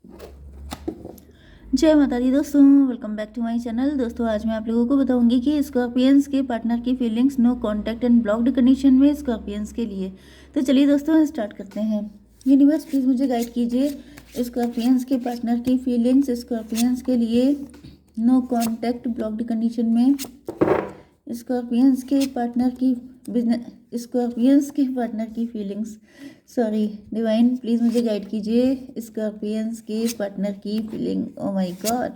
जय माता दी दोस्तों, welcome back to my channel. दोस्तों आज मैं आप लोगों को बताऊंगी कि स्कॉर्पियंस के पार्टनर की feelings no contact and blocked condition में स्कॉर्पियंस के लिए। तो चलिए दोस्तों स्टार्ट करते हैं। यूनिवर्स प्लीज़ मुझे गाइड कीजिए स्कॉर्पियंस के पार्टनर की फीलिंग्स स्कॉर्पियंस के लिए नो कांटेक्ट ब्लॉक्ड कंडीशन में। स्कॉर्पियंस के पार्टनर की बिजनेस स्कॉर्पियंस के पार्टनर की फीलिंग्स, सॉरी डिवाइन प्लीज़ मुझे गाइड कीजिए स्कॉर्पियंस के पार्टनर की फीलिंग। ओ माय गॉड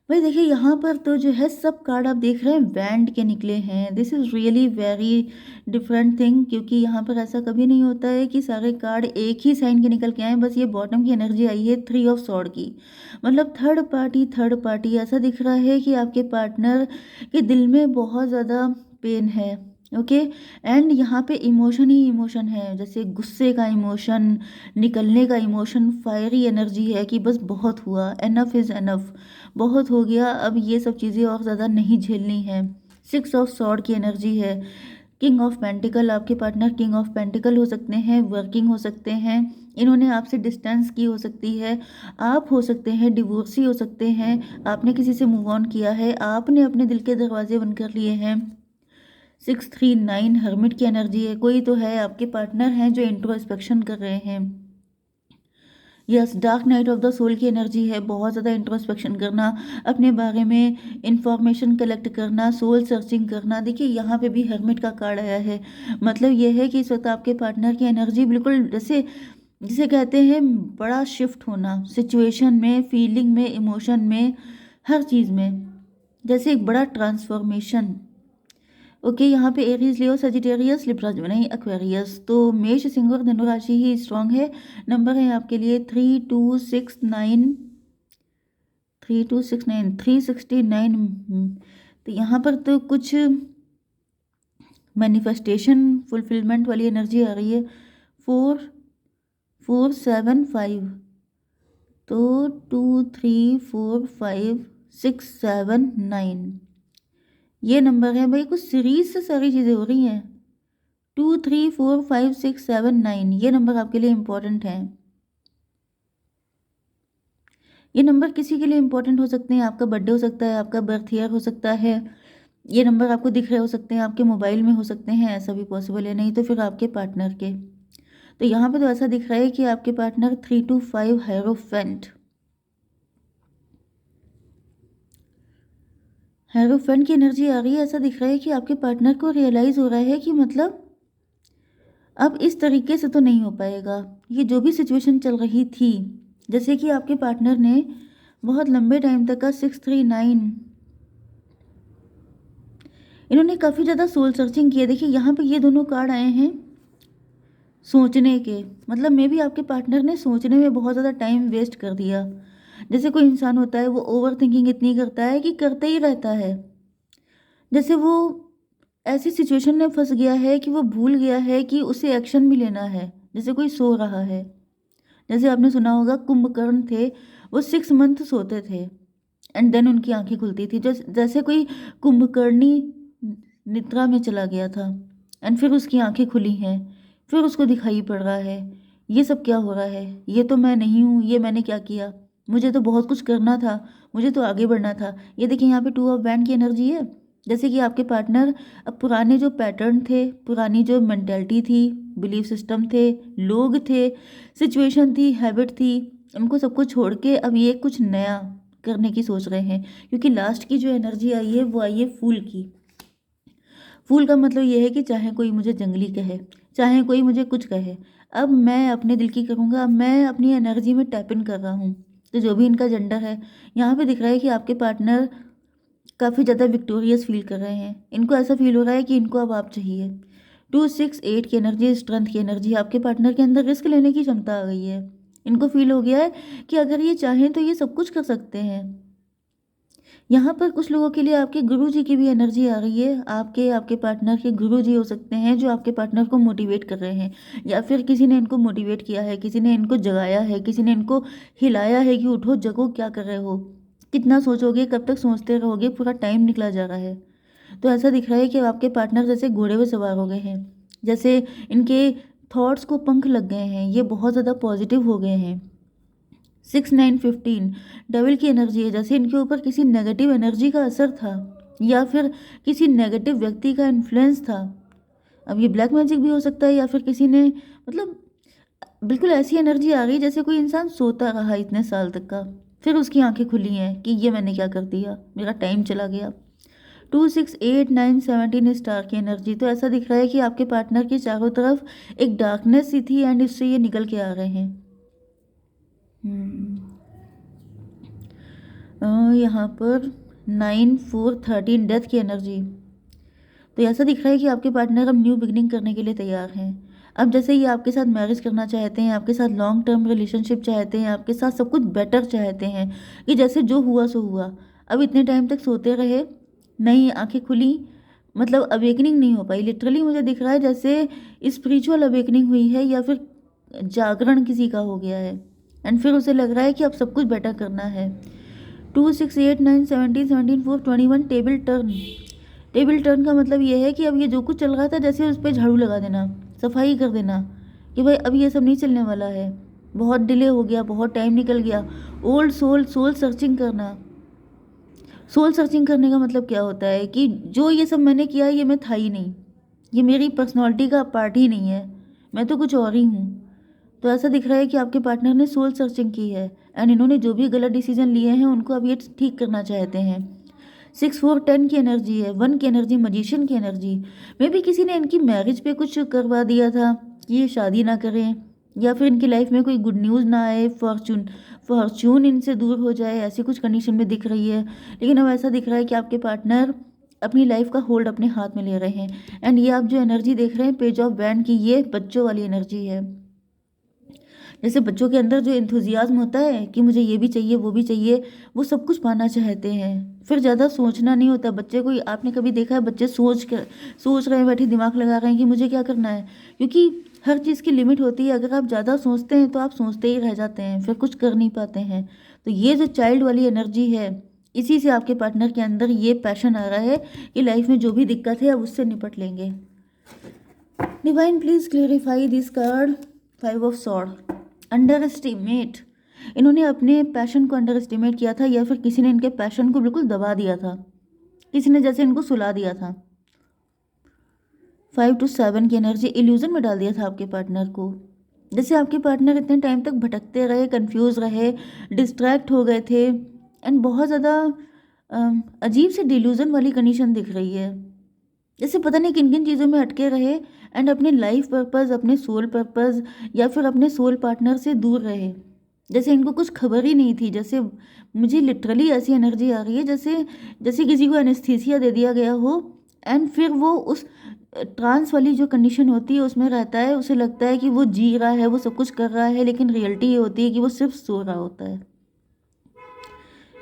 भाई देखिए, यहाँ पर तो जो है सब कार्ड आप देख रहे हैं बैंड के निकले हैं। This is really very different thing, क्योंकि यहाँ पर ऐसा कभी नहीं होता है कि सारे कार्ड एक ही साइन के निकल के आए। बस ये बॉटम की एनर्जी आई है 3 ऑफ सॉर्ड की, मतलब थर्ड पार्टी ऐसा दिख रहा है कि आपके पार्टनर के दिल में बहुत ज़्यादा पेन है। ओके एंड यहाँ पे इमोशन ही इमोशन है, जैसे गुस्से का इमोशन, निकलने का इमोशन, फायरी एनर्जी है कि बस बहुत हुआ, एनफ इज़ एनफ, बहुत हो गया, अब ये सब चीज़ें और ज़्यादा नहीं झेलनी है। 6 ऑफ सॉर्ड की एनर्जी है। किंग ऑफ पेंटिकल, आपके पार्टनर किंग ऑफ पेंटिकल हो सकते हैं, वर्किंग हो सकते हैं, इन्होंने आपसे डिस्टेंस की हो सकती है, आप हो सकते हैं डिवोर्सी हो सकते हैं, आपने किसी से मूव ऑन किया है, आपने अपने दिल के दरवाजे बंद कर लिए हैं। 639 हर्मिट की एनर्जी है। कोई तो है आपके पार्टनर हैं जो इंट्रोस्पेक्शन कर रहे हैं। Yes, dark night of the soul की एनर्जी है। बहुत ज़्यादा इंट्रोस्पेक्शन करना, अपने बारे में इंफॉर्मेशन कलेक्ट करना, सोल सर्चिंग करना। देखिए यहाँ पे भी हर्मिट का कार्ड आया है, मतलब ये है कि इस वक्त आपके पार्टनर की एनर्जी बिल्कुल जैसे जिसे कहते हैं बड़ा शिफ्ट होना, सिचुएशन में, फीलिंग में, इमोशन में, हर चीज़ में, जैसे एक बड़ा ट्रांसफॉर्मेशन। ओके यहाँ पे एरीज, लियो, सजिटेरियस, लिब्रा जो नहीं, एक्वेरियस। तो मेष, सिंह और धनु राशि ही स्ट्रांग है। नंबर है आपके लिए 3269, 3269, 369। तो यहाँ पर तो कुछ मैनिफेस्टेशन फुलफिलमेंट वाली एनर्जी आ रही है। 4475, तो 234567 ये नंबर है भाई। कुछ सीरीज से सारी चीज़ें हो रही हैं। 234567 ये नंबर आपके लिए इम्पोर्टेंट है। ये नंबर किसी के लिए इम्पोर्टेंट हो सकते हैं। आपका बर्थडे हो सकता है, आपका बर्थ ईयर हो सकता है, ये नंबर आपको दिख रहे हो सकते हैं, आपके मोबाइल में हो सकते हैं, ऐसा भी पॉसिबल है। नहीं तो फिर आपके पार्टनर के। तो यहाँ पे तो ऐसा दिख रहा है कि आपके पार्टनर 325 हेरोफेंट, हेरोफेंट की एनर्जी आ रही है। ऐसा दिख रहा है कि आपके पार्टनर को रियलाइज़ हो रहा है कि मतलब अब इस तरीके से तो नहीं हो पाएगा। ये जो भी सिचुएशन चल रही थी, जैसे कि आपके पार्टनर ने बहुत लंबे टाइम तक का 639, इन्होंने काफ़ी ज़्यादा सोल सर्चिंग किया। देखिए यहाँ पे ये दोनों कार्ड आए हैं सोचने के, मतलब मे भी आपके पार्टनर ने सोचने में बहुत ज़्यादा टाइम वेस्ट कर दिया। जैसे कोई इंसान होता है वो ओवर थिंकिंग इतनी करता है कि करते ही रहता है, जैसे वो ऐसी सिचुएशन में फंस गया है कि वो भूल गया है कि उसे एक्शन भी लेना है। जैसे कोई सो रहा है, जैसे आपने सुना होगा कुंभकर्ण थे, वो 6 मंथ सोते थे एंड देन उनकी आंखें खुलती थी। जैसे कोई कुंभकर्णी निद्रा में चला गया था एंड फिर उसकी आंखें खुली हैं, फिर उसको दिखाई पड़ रहा है ये सब क्या हो रहा है, ये तो मैं नहीं हूँ, ये मैंने क्या किया, मुझे तो बहुत कुछ करना था, मुझे तो आगे बढ़ना था। ये देखिए यहाँ पे 2 ऑफ बैंड की एनर्जी है। जैसे कि आपके पार्टनर अब पुराने जो पैटर्न थे, पुरानी जो मेंटेलिटी थी, बिलीफ सिस्टम थे, लोग थे, सिचुएशन थी, हैबिट थी, उनको सबको छोड़ के अब ये कुछ नया करने की सोच रहे हैं। क्योंकि लास्ट की जो एनर्जी आई है वो आई है फूल की। फूल का मतलब ये है कि चाहे कोई मुझे जंगली कहे, चाहे कोई मुझे कुछ कहे, अब मैं अपने दिल की करूँगा, अब मैं अपनी एनर्जी में टैप इन कर रहा हूँ। तो जो भी इनका जेंडर है, यहाँ पे दिख रहा है कि आपके पार्टनर काफ़ी ज़्यादा विक्टोरियस फील कर रहे हैं। इनको ऐसा फील हो रहा है कि इनको अब आप चाहिए। 268 की एनर्जी, स्ट्रेंथ की एनर्जी, आपके पार्टनर के अंदर रिस्क लेने की क्षमता आ गई है। इनको फील हो गया है कि अगर ये चाहें तो ये सब कुछ कर सकते हैं। यहाँ पर कुछ लोगों के लिए आपके गुरुजी की भी एनर्जी आ रही है। आपके पार्टनर के गुरुजी हो सकते हैं जो आपके पार्टनर को मोटिवेट कर रहे हैं, या फिर किसी ने इनको मोटिवेट किया है, किसी ने इनको जगाया है, किसी ने इनको हिलाया है कि उठो जगो, क्या कर रहे हो, कितना सोचोगे, कब तक सोचते रहोगे, पूरा टाइम निकला जा रहा है। तो ऐसा दिख रहा है कि आपके पार्टनर जैसे घोड़े पे सवार हो गए हैं, जैसे इनके थॉट्स को पंख लग गए हैं, ये बहुत ज़्यादा पॉजिटिव हो गए हैं। 6 9 15 डेविल की एनर्जी है, जैसे इनके ऊपर किसी नेगेटिव एनर्जी का असर था या फिर किसी नेगेटिव व्यक्ति का इन्फ्लुएंस था। अब ये ब्लैक मैजिक भी हो सकता है या फिर किसी ने, मतलब बिल्कुल ऐसी एनर्जी आ गई जैसे कोई इंसान सोता रहा इतने साल तक का, फिर उसकी आंखें खुली हैं कि ये मैंने क्या कर दिया, मेरा टाइम चला गया। 2 6 8 9 17 स्टार की एनर्जी, तो ऐसा दिख रहा है कि आपके पार्टनर के चारों तरफ एक डार्कनेस सी थी एंड इससे ये निकल के आ रहे हैं। यहाँ पर 9 4 13 डेथ की एनर्जी, तो ऐसा दिख रहा है कि आपके पार्टनर अब न्यू बिगनिंग करने के लिए तैयार हैं। अब जैसे ये आपके साथ मैरिज करना चाहते हैं, आपके साथ लॉन्ग टर्म रिलेशनशिप चाहते हैं, आपके साथ सब कुछ बेटर चाहते हैं कि जैसे जो हुआ सो हुआ। अब इतने टाइम तक सोते रहे, नई आंखें खुली, मतलब अवेकनिंग नहीं हो पाई। लिटरली मुझे दिख रहा है जैसे स्पिरिचुअल अवेकनिंग हुई है या फिर जागरण किसी का हो गया है एंड फिर उसे लग रहा है कि अब सब कुछ बेटर करना है। 2 6 8 9 17 17 4 21 टेबल टर्न का मतलब ये है कि अब ये जो कुछ चल रहा था जैसे उस पर झाड़ू लगा देना, सफाई कर देना कि भाई अब ये सब नहीं चलने वाला है, बहुत डिले हो गया, बहुत टाइम निकल गया। ओल्ड सोल सर्चिंग करना। सोल सर्चिंग करने का मतलब क्या होता है कि जो ये सब मैंने किया ये मैं था ही नहीं, ये मेरी पर्सनालिटी का पार्ट ही नहीं है, मैं तो कुछ और ही हूँ। तो ऐसा दिख रहा है कि आपके पार्टनर ने सोल सर्चिंग की है एंड इन्होंने जो भी गलत डिसीजन लिए हैं उनको अब ये ठीक करना चाहते हैं। 6 4 10 की एनर्जी है, 1 की एनर्जी, मजिशियन की एनर्जी। मे भी किसी ने इनकी मैरिज पे कुछ करवा दिया था कि ये शादी ना करें या फिर इनकी लाइफ में कोई गुड न्यूज़ ना आए, फॉर्चून इनसे दूर हो जाए, ऐसी कुछ कंडीशन में दिख रही है। लेकिन अब ऐसा दिख रहा है कि आपके पार्टनर अपनी लाइफ का होल्ड अपने हाथ में ले रहे हैं एंड ये आप जो एनर्जी देख रहे हैं पेज ऑफ बैंड की, ये बच्चों वाली एनर्जी है। जैसे बच्चों के अंदर जो एंथुजियाज्म होता है कि मुझे ये भी चाहिए वो भी चाहिए, वो सब कुछ पाना चाहते हैं, फिर ज़्यादा सोचना नहीं होता बच्चे को। आपने कभी देखा है बच्चे सोच रहे हैं, बैठे दिमाग लगा रहे हैं कि मुझे क्या करना है, क्योंकि हर चीज़ की लिमिट होती है। अगर आप ज़्यादा सोचते हैं तो आप सोचते ही रह जाते हैं, फिर कुछ कर नहीं पाते हैं। तो ये जो चाइल्ड वाली एनर्जी है, इसी से आपके पार्टनर के अंदर ये पैशन आ रहा है कि लाइफ में जो भी दिक्कत है अब उससे निपट लेंगे। Divine please clarify this card. 5 of sword. Under estimate, इन्होंने अपने पैशन को अंडर एस्टिमेट किया था या फिर किसी ने इनके पैशन को बिल्कुल दबा दिया था, किसी ने जैसे इनको सुला दिया था। 5 to 7 की एनर्जी, इल्यूजन में डाल दिया था आपके पार्टनर को। जैसे आपके पार्टनर इतने टाइम तक भटकते रहे, कंफ्यूज रहे, डिस्ट्रैक्ट हो गए थे एंड बहुत ज़्यादा अजीब से डिल्यूजन वाली कंडीशन दिख रही है। जैसे पता नहीं किन किन चीज़ों में अटके रहे एंड अपने लाइफ पर्पस, अपने सोल पर्पस या फिर अपने सोल पार्टनर से दूर रहे, जैसे इनको कुछ खबर ही नहीं थी। जैसे मुझे लिटरली ऐसी एनर्जी आ रही है जैसे जैसे किसी को एनेस्थीसिया दे दिया गया हो एंड फिर वो उस ट्रांस वाली जो कंडीशन होती है उसमें रहता है, उसे लगता है कि वो जी रहा है, वो सब कुछ कर रहा है, लेकिन रियलिटी ये होती है कि वो सिर्फ सो रहा होता है।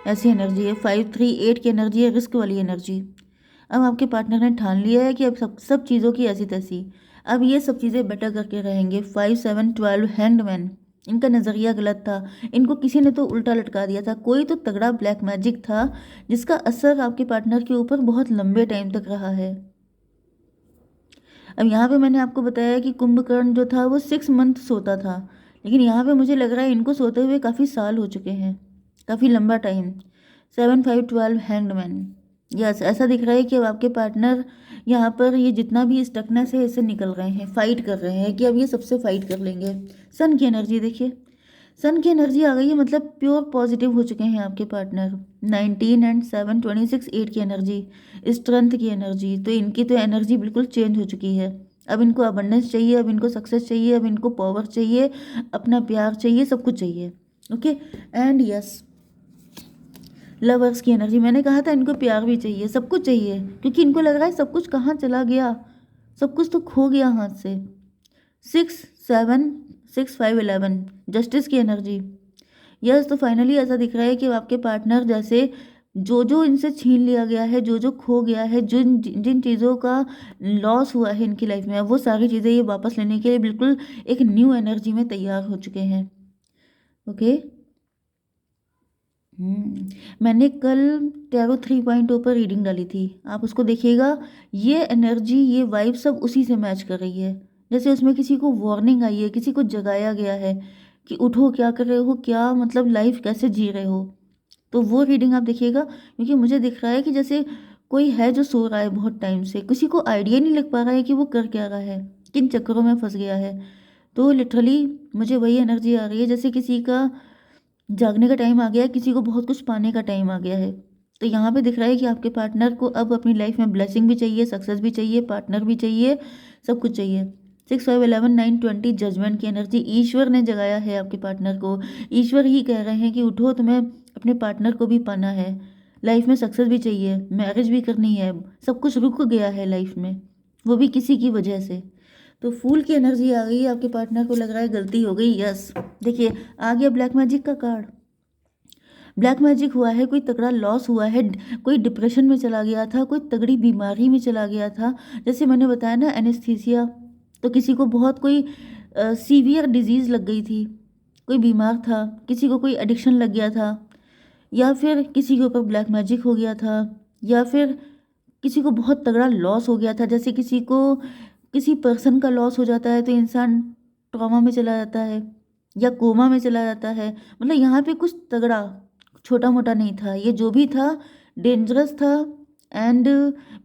ऐसी एनर्जी है। 5 3 8 की एनर्जी है, रिस्क वाली एनर्जी। अब आपके पार्टनर ने ठान लिया है कि अब सब चीज़ों की ऐसी तैसी, अब ये सब चीज़ें बेटर करके रहेंगे। 5 7 12 हैंग्ड मैन, इनका नज़रिया गलत था, इनको किसी ने तो उल्टा लटका दिया था। कोई तो तगड़ा ब्लैक मैजिक था जिसका असर आपके पार्टनर के ऊपर बहुत लंबे टाइम तक रहा है। अब यहाँ पे मैंने आपको बताया कि कुंभकर्ण जो था वो 6 मंथ सोता था, लेकिन यहाँ पे मुझे लग रहा है इनको सोते हुए काफ़ी साल हो चुके हैं, काफ़ी लंबा टाइम। 7 5 12 हैंग्ड मैन, यस, ऐसा दिख रहा है कि अब आपके पार्टनर यहाँ पर ये जितना भी स्टकनेस है इससे निकल रहे हैं, फाइट कर रहे हैं कि अब ये सबसे फाइट कर लेंगे। सन की एनर्जी देखिए, सन की एनर्जी आ गई है, मतलब प्योर पॉजिटिव हो चुके हैं आपके पार्टनर। 19 एंड 7 26 8 की एनर्जी, स्ट्रेंथ की एनर्जी, तो इनकी तो एनर्जी बिल्कुल चेंज हो चुकी है। अब इनको अबंडेंस चाहिए, अब इनको सक्सेस चाहिए, अब इनको पावर चाहिए, अपना प्यार चाहिए, सब कुछ चाहिए। ओके एंड यस, लवर्स की एनर्जी, मैंने कहा था इनको प्यार भी चाहिए, सब कुछ चाहिए, क्योंकि इनको लग रहा है सब कुछ कहाँ चला गया, सब कुछ तो खो गया हाथ से। 6 7 6 5 11 जस्टिस की एनर्जी, यस। तो फाइनली ऐसा दिख रहा है कि आपके पार्टनर जैसे जो जो इनसे छीन लिया गया है, जो जो खो गया है, जिन जिन चीज़ों का लॉस हुआ है इनकी लाइफ में, वो सारी चीज़ें ये वापस लेने के लिए बिल्कुल एक न्यू एनर्जी में तैयार हो चुके हैं। ओके मैंने कल टैरो 3.0 पर रीडिंग डाली थी, आप उसको देखिएगा। ये एनर्जी, ये वाइब सब उसी से मैच कर रही है। जैसे उसमें किसी को वार्निंग आई है, किसी को जगाया गया है कि उठो, क्या कर रहे हो, क्या मतलब लाइफ कैसे जी रहे हो। तो वो रीडिंग आप देखिएगा, क्योंकि मुझे दिख रहा है कि जैसे कोई है जो सो रहा है बहुत टाइम से, किसी को आइडिया नहीं लग पा रहा है कि वो कर क्या रहा है, किन चक्करों में फंस गया है। तो लिटरली मुझे वही एनर्जी आ रही है जैसे किसी का जागने का टाइम आ गया है, किसी को बहुत कुछ पाने का टाइम आ गया है। तो यहाँ पे दिख रहा है कि आपके पार्टनर को अब अपनी लाइफ में ब्लेसिंग भी चाहिए, सक्सेस भी चाहिए, पार्टनर भी चाहिए, सब कुछ चाहिए। 6 5 11 9 20 जजमेंट की एनर्जी, ईश्वर ने जगाया है आपके पार्टनर को। ईश्वर ही कह रहे हैं कि उठो, तुम्हें अपने पार्टनर को भी पाना है, लाइफ में सक्सेस भी चाहिए, मैरिज भी करनी है, सब कुछ रुक गया है लाइफ में, वो भी किसी की वजह से। तो फूल की एनर्जी आ गई है, आपके पार्टनर को लग रहा है गलती हो गई। यस, देखिए आ गया ब्लैक मैजिक का कार्ड। ब्लैक मैजिक हुआ है, कोई तगड़ा लॉस हुआ है, कोई डिप्रेशन में चला गया था, कोई तगड़ी बीमारी में चला गया था। जैसे मैंने बताया ना एनेस्थीसिया, तो किसी को बहुत कोई सीवियर डिजीज़ लग गई थी, कोई बीमार था, किसी को कोई एडिक्शन लग गया था, या फिर किसी के ऊपर ब्लैक मैजिक हो गया था, या फिर किसी को बहुत तगड़ा लॉस हो गया था। जैसे किसी को किसी पर्सन का लॉस हो जाता है तो इंसान ट्रॉमा में चला जाता है या कोमा में चला जाता है। मतलब यहाँ पे कुछ तगड़ा, छोटा मोटा नहीं था, ये जो भी था डेंजरस था, एंड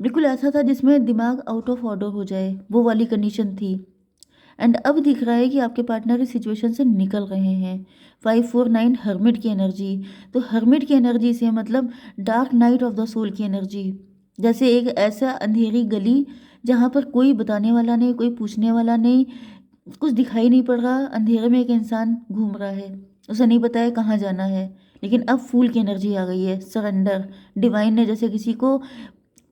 बिल्कुल ऐसा था जिसमें दिमाग आउट ऑफ ऑर्डर हो जाए, वो वाली कंडीशन थी। एंड अब दिख रहा है कि आपके पार्टनर इस सिचुएशन से निकल रहे हैं। 5 4 9 हर्मिट की एनर्जी, तो हर्मिट की एनर्जी से मतलब dark night of the soul की एनर्जी, जैसे एक ऐसा अंधेरी गली जहाँ पर कोई बताने वाला नहीं, कोई पूछने वाला नहीं, कुछ दिखाई नहीं पड़ रहा, अंधेरे में एक इंसान घूम रहा है, उसे नहीं पता है कहाँ जाना है। लेकिन अब फूल की एनर्जी आ गई है, सरेंडर। डिवाइन ने जैसे किसी को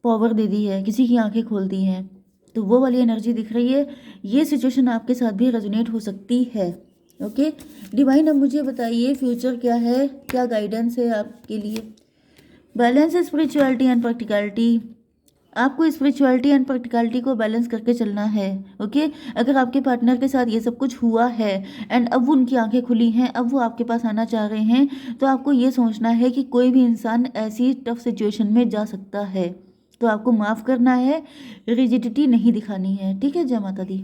पावर दे दी है, किसी की आंखें खोल दी हैं, तो वो वाली एनर्जी दिख रही है। ये सिचुएशन आपके साथ भी रेजोनेट हो सकती है। ओके डिवाइन, अब मुझे बताइए फ्यूचर क्या है, क्या गाइडेंस है आपके लिए। Balance, spirituality and practicality. आपको स्पिरिचुअलिटी एंड प्रैक्टिकलिटी को बैलेंस करके चलना है। ओके अगर आपके पार्टनर के साथ ये सब कुछ हुआ है एंड अब उनकी आंखें खुली हैं, अब वो आपके पास आना चाह रहे हैं, तो आपको ये सोचना है कि कोई भी इंसान ऐसी टफ सिचुएशन में जा सकता है, तो आपको माफ़ करना है, रिजिडिटी नहीं दिखानी है। ठीक है, जय माता दी।